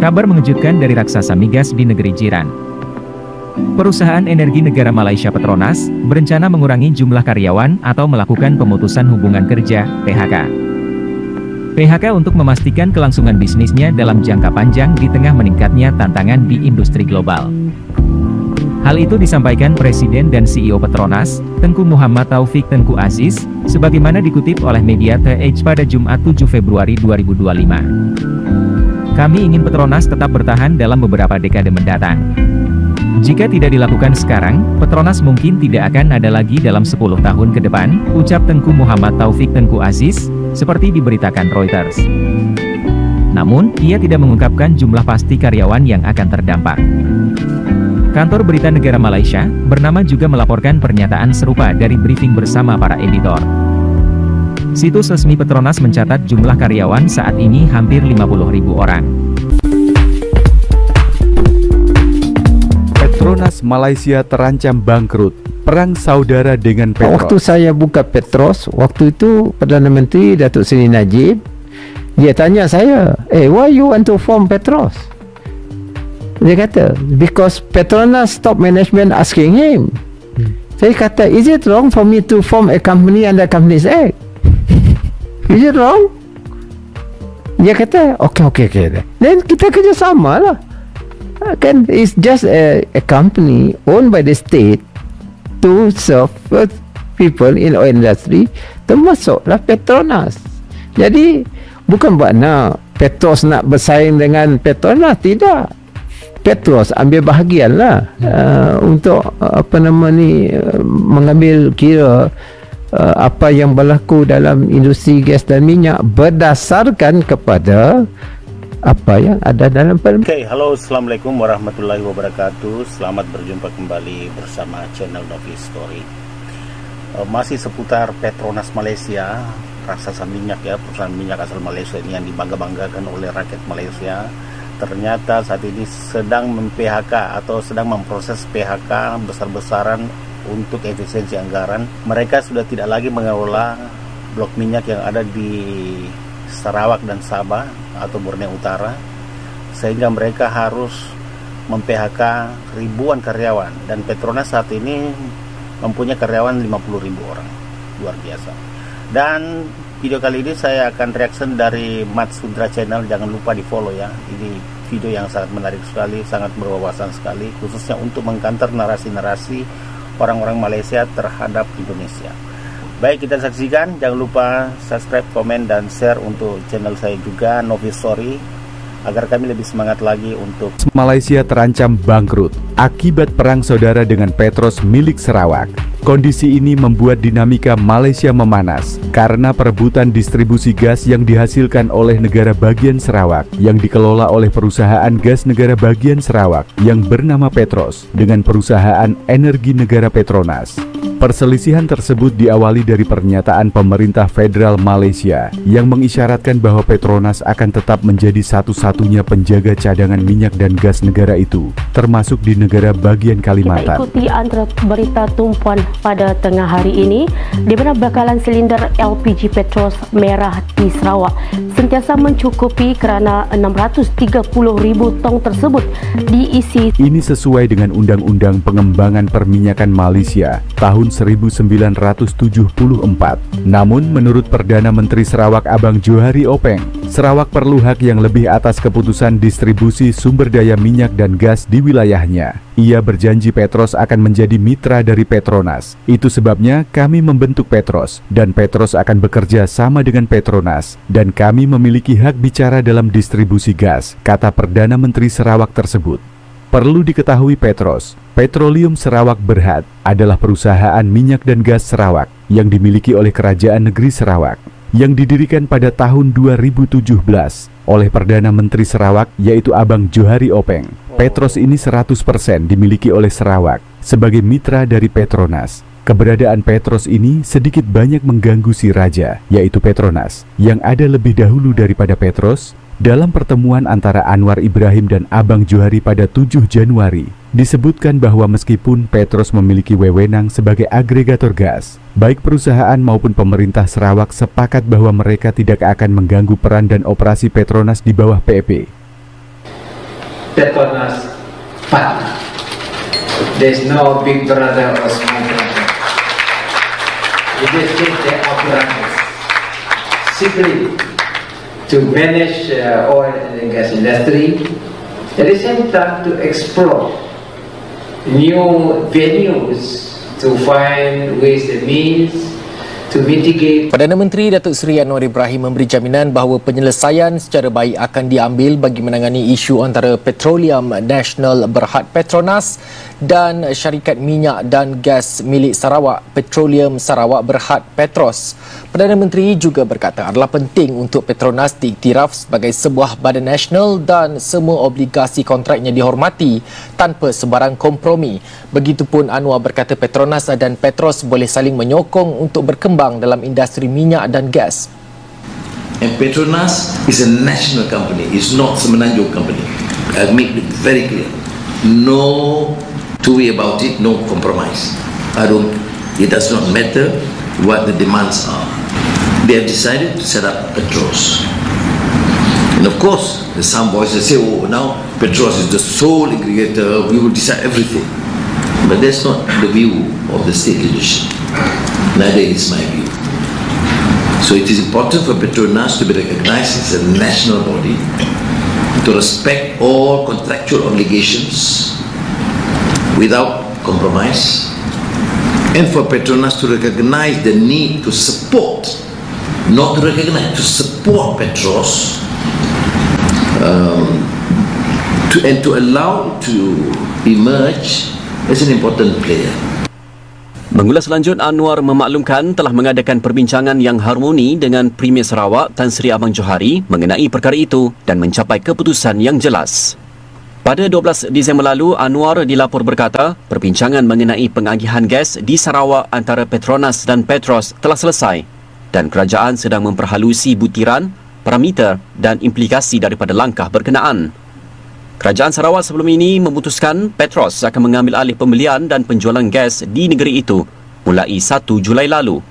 Kabar mengejutkan dari raksasa migas di negeri jiran. Perusahaan energi negara Malaysia Petronas berencana mengurangi jumlah karyawan atau melakukan pemutusan hubungan kerja (PHK). PHK untuk memastikan kelangsungan bisnisnya dalam jangka panjang di tengah meningkatnya tantangan di industri global. Hal itu disampaikan Presiden dan CEO Petronas, Tengku Muhammad Taufik Tengku Aziz, sebagaimana dikutip oleh media TH pada Jumat 7 Februari 2025. Kami ingin Petronas tetap bertahan dalam beberapa dekade mendatang. Jika tidak dilakukan sekarang, Petronas mungkin tidak akan ada lagi dalam 10 tahun ke depan, ucap Tengku Muhammad Taufik Tengku Aziz, seperti diberitakan Reuters. Namun, ia tidak mengungkapkan jumlah pasti karyawan yang akan terdampak. Kantor Berita Negara Malaysia, bernama juga melaporkan pernyataan serupa dari briefing bersama para editor. Situs resmi Petronas mencatat jumlah karyawan saat ini hampir 50.000 orang. Petronas Malaysia terancam bangkrut. Perang saudara dengan Petros. Waktu saya buka Petros, waktu itu Perdana Menteri Datuk Seri Najib, dia tanya saya, why you want to form Petros? Dia kata, because Petronas top management asking him. Saya kata, is it wrong for me to form a company under Companies Act? Is it wrong? Dia kata, okay. Then kita kerjasama lah. Kan, it's just a company owned by the state to serve people in oil industry, termasuklah Petronas. Jadi, bukan makna Petros nak bersaing dengan Petronas, tidak. Petros ambil bahagian lah untuk mengambil kira apa yang berlaku dalam industri gas dan minyak berdasarkan kepada apa yang ada dalam permen. Oke, halo, assalamualaikum warahmatullahi wabarakatuh. Selamat berjumpa kembali bersama channel Novi Story. Masih seputar Petronas Malaysia, raksasa minyak ya, perusahaan minyak asal Malaysia ini yang dibangga-banggakan oleh rakyat Malaysia. Ternyata saat ini sedang mem-PHK atau sedang memproses PHK besar-besaran untuk efisiensi anggaran. Mereka sudah tidak lagi mengelola blok minyak yang ada di Sarawak dan Sabah atau Borneo Utara, sehingga mereka harus mem-PHK ribuan karyawan, dan Petronas saat ini mempunyai karyawan 50.000 orang. Luar biasa. Dan video kali ini saya akan reaction dari Mat Sudra Channel, jangan lupa di follow ya. Ini video yang sangat menarik sekali, sangat berwawasan sekali, khususnya untuk mengkanter narasi-narasi orang-orang Malaysia terhadap Indonesia. Baik, kita saksikan. Jangan lupa subscribe, komen, dan share untuk channel saya juga, Novi Story, agar kami lebih semangat lagi untuk Malaysia terancam bangkrut akibat perang saudara dengan Petros milik Sarawak. Kondisi ini membuat dinamika Malaysia memanas karena perebutan distribusi gas yang dihasilkan oleh negara bagian Sarawak yang dikelola oleh perusahaan gas negara bagian Sarawak yang bernama Petros dengan perusahaan energi negara Petronas. Perselisihan tersebut diawali dari pernyataan pemerintah federal Malaysia yang mengisyaratkan bahwa Petronas akan tetap menjadi satu-satunya penjaga cadangan minyak dan gas negara itu, termasuk di negara bagian Kalimantan. Kita ikuti antara berita tumpuan pada tengah hari ini, di mana bakalan silinder LPG Petros merah di Sarawak sentiasa mencukupi kerana 630.000 tong tersebut diisi. Ini sesuai dengan Undang-Undang Pengembangan Perminyakan Malaysia tahun 1974. Namun menurut Perdana Menteri Sarawak Abang Johari Openg, Sarawak perlu hak yang lebih atas keputusan distribusi sumber daya minyak dan gas di wilayahnya. Ia berjanji Petros akan menjadi mitra dari Petronas. Itu sebabnya kami membentuk Petros, dan Petros akan bekerja sama dengan Petronas, dan kami memiliki hak bicara dalam distribusi gas, kata Perdana Menteri Sarawak tersebut. Perlu diketahui Petros, Petroleum Sarawak Berhad, adalah perusahaan minyak dan gas Sarawak yang dimiliki oleh Kerajaan Negeri Sarawak, yang didirikan pada tahun 2017 oleh Perdana Menteri Sarawak yaitu Abang Johari Openg. Petros ini 100% dimiliki oleh Sarawak sebagai mitra dari Petronas. Keberadaan Petros ini sedikit banyak mengganggu si raja, yaitu Petronas, yang ada lebih dahulu daripada Petros. Dalam pertemuan antara Anwar Ibrahim dan Abang Johari pada 7 Januari, disebutkan bahwa meskipun Petros memiliki wewenang sebagai agregator gas, baik perusahaan maupun pemerintah Sarawak sepakat bahwa mereka tidak akan mengganggu peran dan operasi Petronas di bawah PEP. Petronas partner. There's no big brother or small brother. We just think they are brothers. Simply to manage oil and gas industry, at the same time to explore new venues to find ways and means to mitigate. Perdana Menteri Datuk Seri Anwar Ibrahim memberi jaminan bahawa penyelesaian secara baik akan diambil bagi menangani isu antara Petroleum Nasional Berhad Petronas dan syarikat minyak dan gas milik Sarawak Petroleum Sarawak Berhad Petros. Perdana Menteri juga berkata adalah penting untuk Petronas diiktiraf sebagai sebuah badan nasional dan semua obligasi kontraknya dihormati tanpa sebarang kompromi. Begitupun Anwar berkata Petronas dan Petros boleh saling menyokong untuk berkembang dalam industri minyak dan gas. And Petronas is a national company, it's not Semenanjung company. I make it very clear. No two way about it, no compromise. It does not matter what the demands are. They have decided to set up Petros. And of course, there's some voices say, oh, now Petros is the sole aggregator, we will decide everything. But that's not the view of the state leadership. Neither is my view. So it is important for Petronas to be recognized as a national body, to respect all contractual obligations without compromise, and for Petronas to recognize the need to support, not to recognize, to support Petros, and to allow to emerge as an important player. Mengulas lanjut, Anwar memaklumkan telah mengadakan perbincangan yang harmoni dengan Premier Sarawak Tan Sri Abang Johari mengenai perkara itu dan mencapai keputusan yang jelas. Pada 12 Disember lalu, Anwar dilapor berkata perbincangan mengenai pengagihan gas di Sarawak antara Petronas dan Petros telah selesai dan kerajaan sedang memperhalusi butiran, parameter dan implikasi daripada langkah berkenaan. Kerajaan Sarawak sebelum ini memutuskan Petros akan mengambil alih pembelian dan penjualan gas di negeri itu mulai 1 Julai lalu.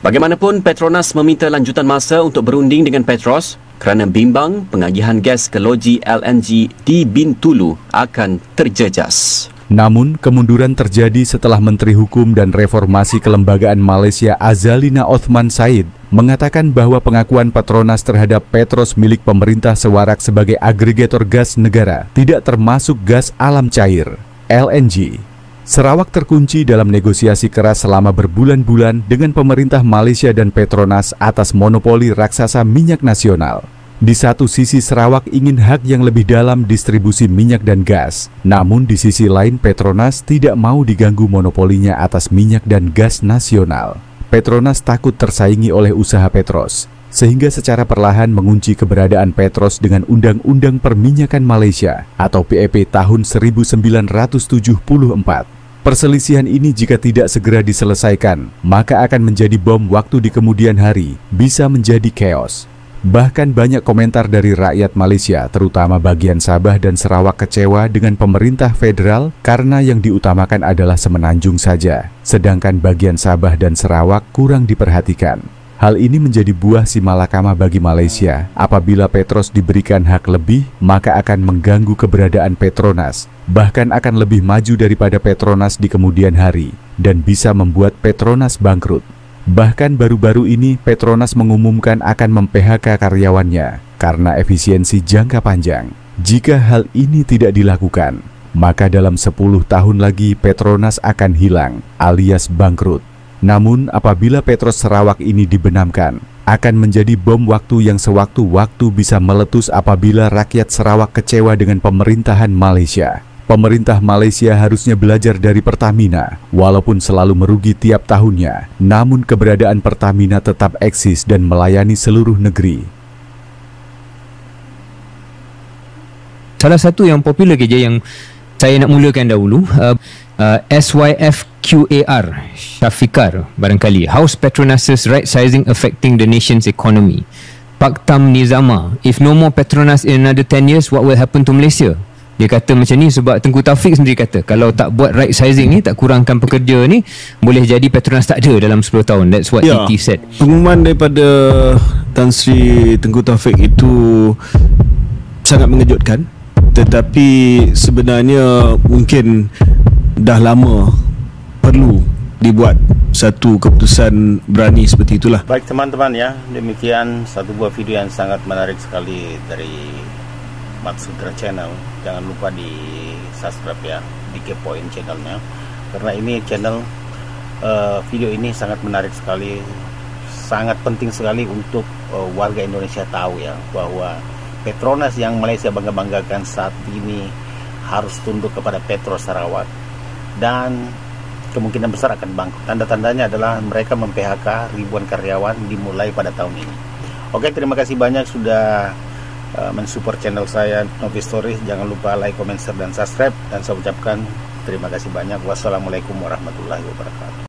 Bagaimanapun, Petronas meminta lanjutan masa untuk berunding dengan Petros kerana bimbang pengagihan gas ke loji LNG di Bintulu akan terjejas. Namun, kemunduran terjadi setelah Menteri Hukum dan Reformasi Kelembagaan Malaysia Azalina Othman Said mengatakan bahwa pengakuan Petronas terhadap Petros milik pemerintah Sarawak sebagai agregator gas negara tidak termasuk gas alam cair, LNG. Sarawak terkunci dalam negosiasi keras selama berbulan-bulan dengan pemerintah Malaysia dan Petronas atas monopoli raksasa minyak nasional. Di satu sisi Sarawak ingin hak yang lebih dalam distribusi minyak dan gas, namun di sisi lain Petronas tidak mau diganggu monopolinya atas minyak dan gas nasional. Petronas takut tersaingi oleh usaha Petros, sehingga secara perlahan mengunci keberadaan Petros dengan Undang-Undang Perminyakan Malaysia atau PEP tahun 1974. Perselisihan ini jika tidak segera diselesaikan, maka akan menjadi bom waktu di kemudian hari, bisa menjadi chaos. Bahkan banyak komentar dari rakyat Malaysia, terutama bagian Sabah dan Sarawak kecewa dengan pemerintah federal karena yang diutamakan adalah Semenanjung saja, sedangkan bagian Sabah dan Sarawak kurang diperhatikan. Hal ini menjadi buah simalakama bagi Malaysia. Apabila Petros diberikan hak lebih, maka akan mengganggu keberadaan Petronas, bahkan akan lebih maju daripada Petronas di kemudian hari, dan bisa membuat Petronas bangkrut. Bahkan baru-baru ini Petronas mengumumkan akan mem-PHK karyawannya karena efisiensi jangka panjang. Jika hal ini tidak dilakukan, maka dalam 10 tahun lagi Petronas akan hilang alias bangkrut. Namun apabila Petros Sarawak ini dibenamkan, akan menjadi bom waktu yang sewaktu-waktu bisa meletus apabila rakyat Sarawak kecewa dengan pemerintahan Malaysia. Pemerintah Malaysia harusnya belajar dari Pertamina, walaupun selalu merugi tiap tahunnya, namun keberadaan Pertamina tetap eksis dan melayani seluruh negeri. Salah satu yang popular kerja yang saya nak mulakan dahulu, SYFQAR, Syafikar barangkali, How's Petronas's right sizing affecting the nation's economy? Paktam Nizama, if no more Petronas in another 10 years, what will happen to Malaysia? Dia kata macam ni sebab Tengku Taufik sendiri kata kalau tak buat right sizing ni, tak kurangkan pekerja ni, boleh jadi Petronas tak ada dalam 10 tahun. That's what ET said. Pengumuman daripada Tan Sri Tengku Taufik itu sangat mengejutkan tetapi sebenarnya mungkin dah lama perlu dibuat satu keputusan berani seperti itulah. Baik teman-teman ya, demikian satu buah video yang sangat menarik sekali dari Mat Sudra Channel. Jangan lupa di subscribe ya, dikepoin channelnya, karena ini channel video ini sangat menarik sekali, sangat penting sekali untuk warga Indonesia tahu ya, bahwa Petronas yang Malaysia bangga-banggakan saat ini harus tunduk kepada Petros Sarawak dan kemungkinan besar akan bangkrut. Tanda-tandanya adalah mereka mem-PHK ribuan karyawan dimulai pada tahun ini. Oke, terima kasih banyak sudah mensupport channel saya Novi Stories. Jangan lupa like, comment, share, dan subscribe. Dan saya ucapkan terima kasih banyak. Wassalamualaikum warahmatullahi wabarakatuh.